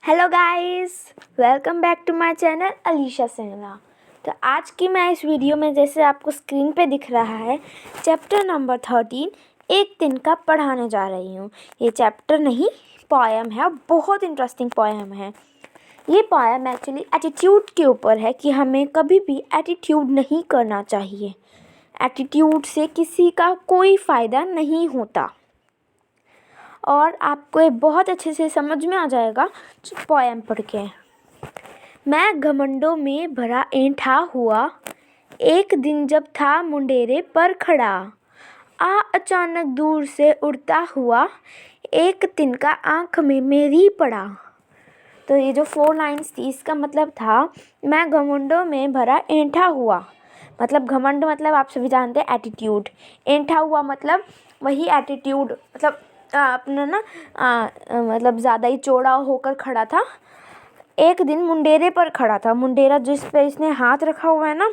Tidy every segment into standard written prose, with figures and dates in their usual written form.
Hello guys, welcome back to my channel Alisha Sena. तो आज की मैं इस वीडियो में जैसे आपको स्क्रीन पे दिख रहा है चैप्टर नंबर 13 एक दिन का पढ़ाने जा रही हूँ। ये चैप्टर नहीं, पोएम है, बहुत इंटरेस्टिंग पोएम है। ये पोएम एक्चुअली एटीट्यूड के ऊपर है कि हमें कभी भी एटीट्यूड नहीं करना चाहिए। एटीट्यूड से किसी का कोई फ़ायदा नहीं होता और आपको ये बहुत अच्छे से समझ में आ जाएगा पोएम पढ़ के। मैं घमंडों में भरा ऐंठा हुआ, एक दिन जब था मुंडेरे पर खड़ा, अचानक दूर से उड़ता हुआ, एक तिनका आँख में मेरी पड़ा। तो ये जो 4 लाइन्स थी इसका मतलब था मैं घमंडों में भरा ऐंठा हुआ। मतलब घमंड मतलब आप सभी जानते हैं एटीट्यूड। ऐंठा हुआ मतलब वही एटीट्यूड, मतलब अपना ना मतलब ज़्यादा ही चौड़ा होकर खड़ा था। एक दिन मुंडेरे पर खड़ा था। मुंडेरा जिस पे इसने हाथ रखा हुआ है ना,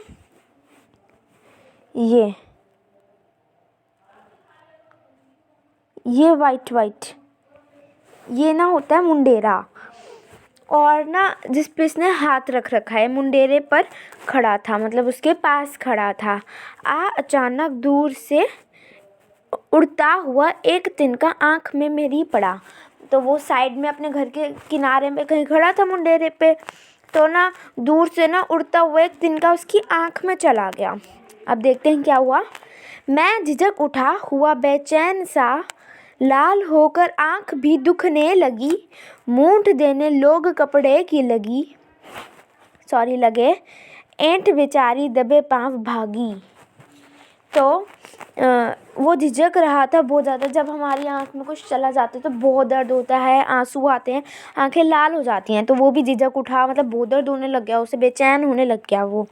ये वाइट ये ना होता है मुंडेरा। और ना जिस पे इसने हाथ रख रखा है, मुंडेरे पर खड़ा था मतलब उसके पास खड़ा था। अचानक दूर से उड़ता हुआ, एक तिनका आँख में मेरी पड़ा। तो वो साइड में अपने घर के किनारे में कहीं खड़ा था मुंडेरे पे। तो ना दूर से ना उड़ता हुआ एक तिनका उसकी आँख में चला गया। अब देखते हैं क्या हुआ। मैं झिझक उठा, हुआ बेचैन सा, लाल होकर आँख भी दुखने लगी, मूंठ देने लोग कपड़े की लगे, ऐंठ बेचारी दबे पाँव भागी। तो वो झिझक रहा था बहुत ज़्यादा। जब हमारी आँख में कुछ चला जाता है तो बहुत दर्द होता है, आंसू आते हैं, आंखें लाल हो जाती हैं। तो वो भी झिझक उठा, मतलब बहुत दर्द होने लग गया उसे, बेचैन होने लग गया वो।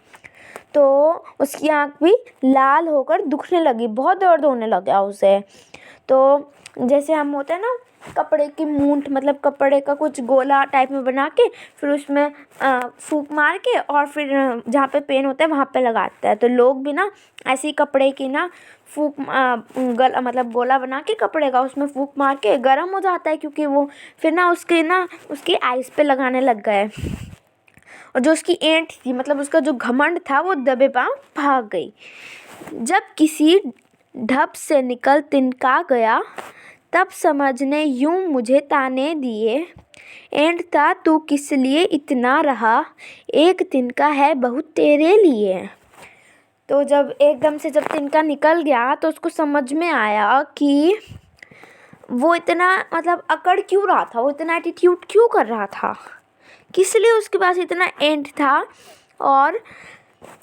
तो उसकी आँख भी लाल होकर दुखने लगी, बहुत दर्द होने लग गया उसे। तो जैसे हम होते हैं ना, कपड़े की मूंठ मतलब कपड़े का कुछ गोला टाइप में बना के फिर उसमें फूंक मार के और फिर जहाँ पे पेन होता है वहाँ पे लगाता है। तो लोग भी ना ऐसे ही कपड़े की ना फूंक मतलब गोला बना के कपड़े का उसमें फूंक मार के, गर्म हो जाता है क्योंकि वो, फिर ना उसकी आइस पे लगाने लग गए। और जो उसकी ऐंठ थी मतलब उसका जो घमंड था वो दबे पाँव भाग गई। जब किसी ढप से निकल तिनका गया, तब समझने यूं मुझे ताने दिए, ऐंठ था तू किस लिए इतना रहा, एक तिनका है बहुत तेरे लिए। तो जब एकदम से जब तिनका निकल गया तो उसको समझ में आया कि वो इतना मतलब अकड़ क्यों रहा था, वो इतना एटीट्यूड क्यों कर रहा था, किस लिए उसके पास इतना ऐंठ था। और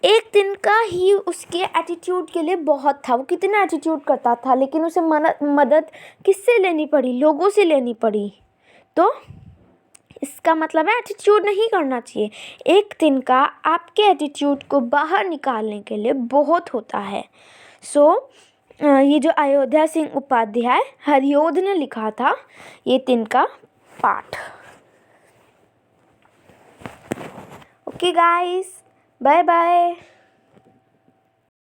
एक तिनका ही उसके एटीट्यूड के लिए बहुत था। वो कितना एटीट्यूड करता था, लेकिन उसे मदद किससे लेनी पड़ी, लोगों से लेनी पड़ी। तो इसका मतलब है एटीट्यूड नहीं करना चाहिए। एक तिनका आपके एटीट्यूड को बाहर निकालने के लिए बहुत होता है। ये जो अयोध्या सिंह उपाध्याय हरिओध ने लिखा था ये तिनका पाठ। Okay guys, bye bye.